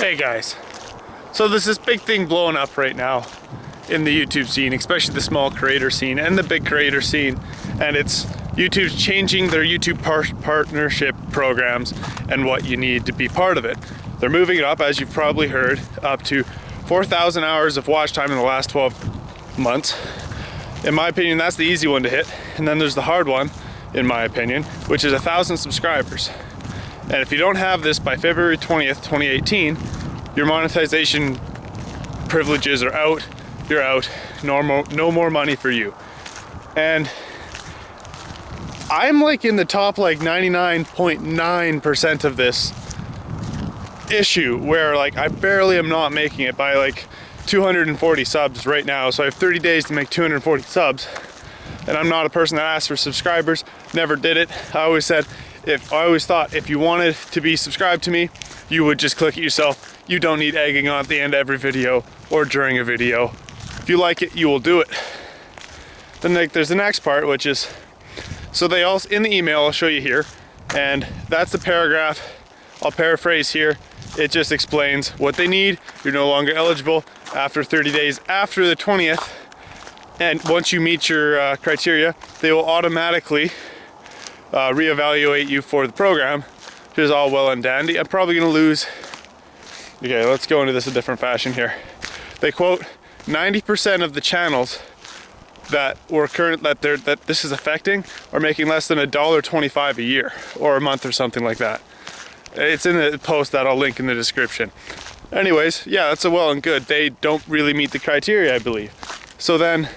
Hey guys, so there's this big thing blowing up right now in the YouTube scene, especially the small creator scene and the big creator scene, and it's YouTube's changing their YouTube partnership programs and what you need to be part of it. They're moving it up, as you've probably heard, up to 4,000 hours of watch time in the last 12 months. In my opinion, that's the easy one to hit, and then there's the hard one, in my opinion, which is 1,000 subscribers. And if you don't have this by February 20th, 2018, your monetization privileges are out. You're out. No more money for you. And I'm like in the top like 99.9% of this issue, where like I barely am not making it by like 240 subs right now. So I have 30 days to make 240 subs. And I'm not a person that asks for subscribers. Never did it. I always thought if you wanted to be subscribed to me, you would just click it yourself. You don't need egging on at the end of every video or during a video. If you like it, you will do it. Then there's the next part, which is, so they also, in the email, I'll show you here, and that's the paragraph. I'll paraphrase here. It just explains what they need. You're no longer eligible after 30 days after the 20th. And once you meet your criteria, they will automatically reevaluate you for the program, which is all well and dandy. I'm probably gonna lose. Okay, let's go into this a different fashion here. They quote 90% of the channels that this is affecting are making less than $1.25 a year or a month or something like that. It's in the post that I'll link in the description. Anyways, yeah, that's a well and good. They don't really meet the criteria, I believe. So then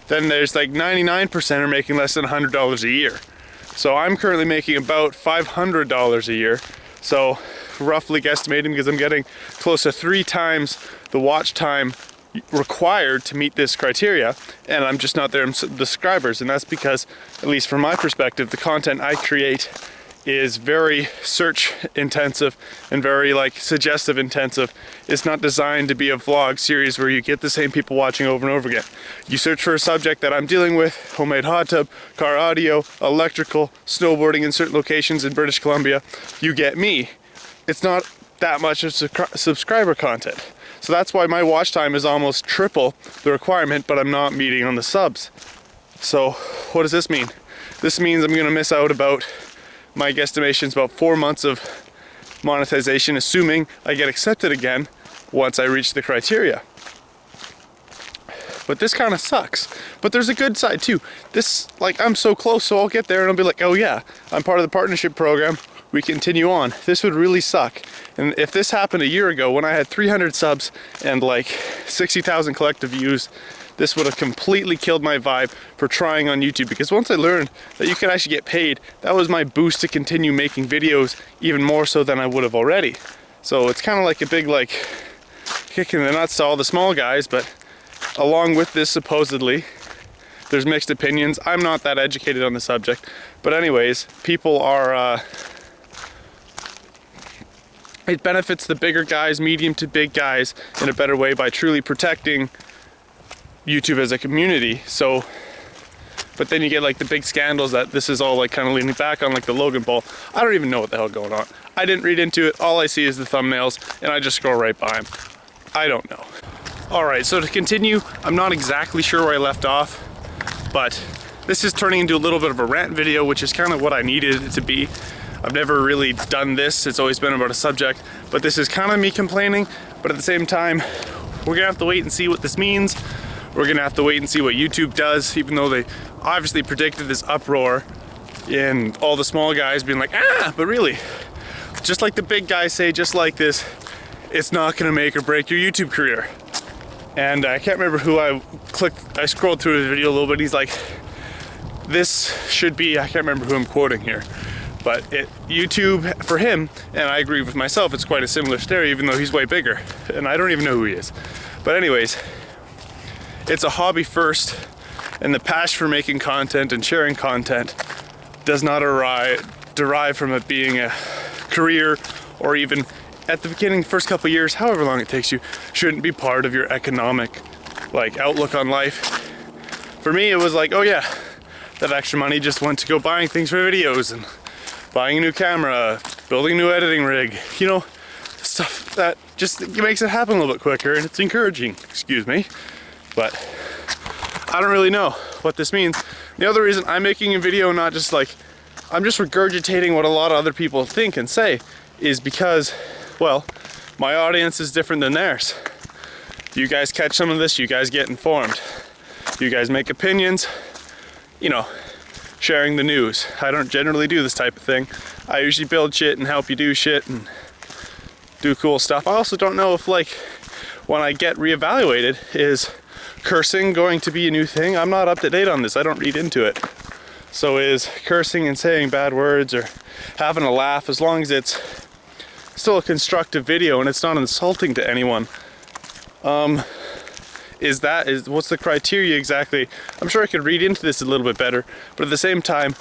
there's like 99% are making less than $100 a year. So I'm currently making about $500 a year. So roughly guesstimating, because I'm getting close to 3 times the watch time required to meet this criteria, and I'm just not there in subscribers. And that's because, at least from my perspective, the content I create is very search intensive and very like suggestive intensive. It's not designed to be a vlog series where you get the same people watching over and over again. You search for a subject that I'm dealing with: homemade hot tub, car audio, electrical, snowboarding in certain locations in British Columbia, you get me. It's not that much of subscriber content. So that's why my watch time is almost triple the requirement, but I'm not meeting on the subs. So what does this mean? This means I'm gonna miss out about, my guesstimation is about 4 months of monetization, assuming I get accepted again once I reach the criteria. But this kind of sucks. But there's a good side too. This, like, I'm so close, so I'll get there and I'll be like, oh yeah, I'm part of the partnership program. We continue on. This would really suck. And if this happened a year ago when I had 300 subs and like 60,000 collective views, this would have completely killed my vibe for trying on YouTube, because once I learned that you can actually get paid, that was my boost to continue making videos even more so than I would have already. So it's kind of like a big like kick in the nuts to all the small guys, but along with this, supposedly, there's mixed opinions. I'm not that educated on the subject, but anyways, people are, it benefits the bigger guys, medium to big guys, in a better way by truly protecting YouTube as a community. So, but then you get like the big scandals that this is all like kind of leaning back on, like the Logan Paul. I don't even know what the hell going on. I didn't read into it. All I see is the thumbnails and I just scroll right by them. I don't know. All right, so to continue, I'm not exactly sure where I left off, but this is turning into a little bit of a rant video, which is kind of what I needed it to be. I've never really done this. It's always been about a subject, but this is kind of me complaining. But at the same time, we're gonna have to wait and see what this means. We're gonna have to wait and see what YouTube does, even though they obviously predicted this uproar in all the small guys being like, but really, just like the big guys say, just like this, it's not gonna make or break your YouTube career. And I can't remember who I scrolled through the video a little bit, he's like, this should be, I can't remember who I'm quoting here, but YouTube, for him, and I agree with myself, it's quite a similar story, even though he's way bigger, and I don't even know who he is. But anyways, it's a hobby first, and the passion for making content and sharing content does not derive from it being a career, or even at the beginning, first couple years, however long it takes you, shouldn't be part of your economic like outlook on life. For me, it was like, oh yeah, that extra money just went to go buying things for videos and buying a new camera, building a new editing rig, you know, stuff that just makes it happen a little bit quicker, and it's encouraging, excuse me. But I don't really know what this means. The other reason I'm making a video, not just like, I'm just regurgitating what a lot of other people think and say, is because, well, my audience is different than theirs. You guys catch some of this, you guys get informed. You guys make opinions, you know, sharing the news. I don't generally do this type of thing. I usually build shit and help you do shit and do cool stuff. I also don't know if, like, when I get reevaluated, is cursing going to be a new thing? I'm not up to date on this. I don't read into it. So is cursing and saying bad words or having a laugh, as long as it's still a constructive video and it's not insulting to anyone, what's the criteria exactly? I'm sure I could read into this a little bit better, but at the same time,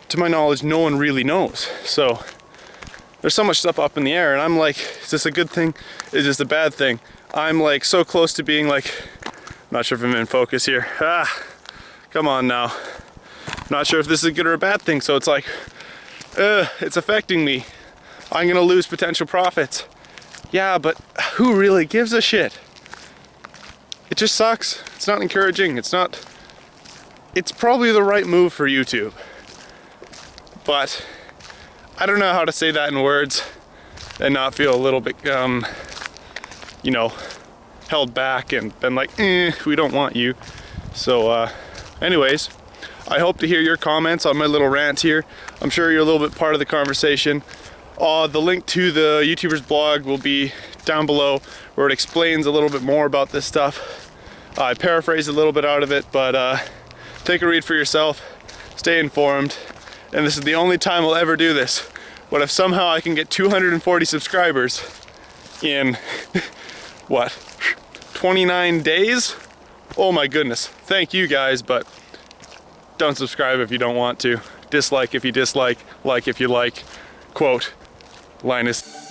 to my knowledge, no one really knows. So there's so much stuff up in the air, and I'm like, is this a good thing? Is this a bad thing? I'm like so close to being like, I'm not sure if I'm in focus here. Come on now. I'm not sure if this is a good or a bad thing, so it's like, it's affecting me. I'm gonna lose potential profits. Yeah, but who really gives a shit? It just sucks. It's not encouraging. It's probably the right move for YouTube. But I don't know how to say that in words and not feel a little bit, you know, held back and like, we don't want you. So anyways, I hope to hear your comments on my little rant here. I'm sure you're a little bit part of the conversation. The link to the YouTuber's blog will be down below, where it explains a little bit more about this stuff. I paraphrased a little bit out of it, but take a read for yourself, stay informed, and this is the only time I'll ever do this. What if somehow I can get 240 subscribers in, what, 29 days? Oh my goodness. Thank you guys, but don't subscribe if you don't want to. Dislike if you dislike, like if you like. Quote, Linus.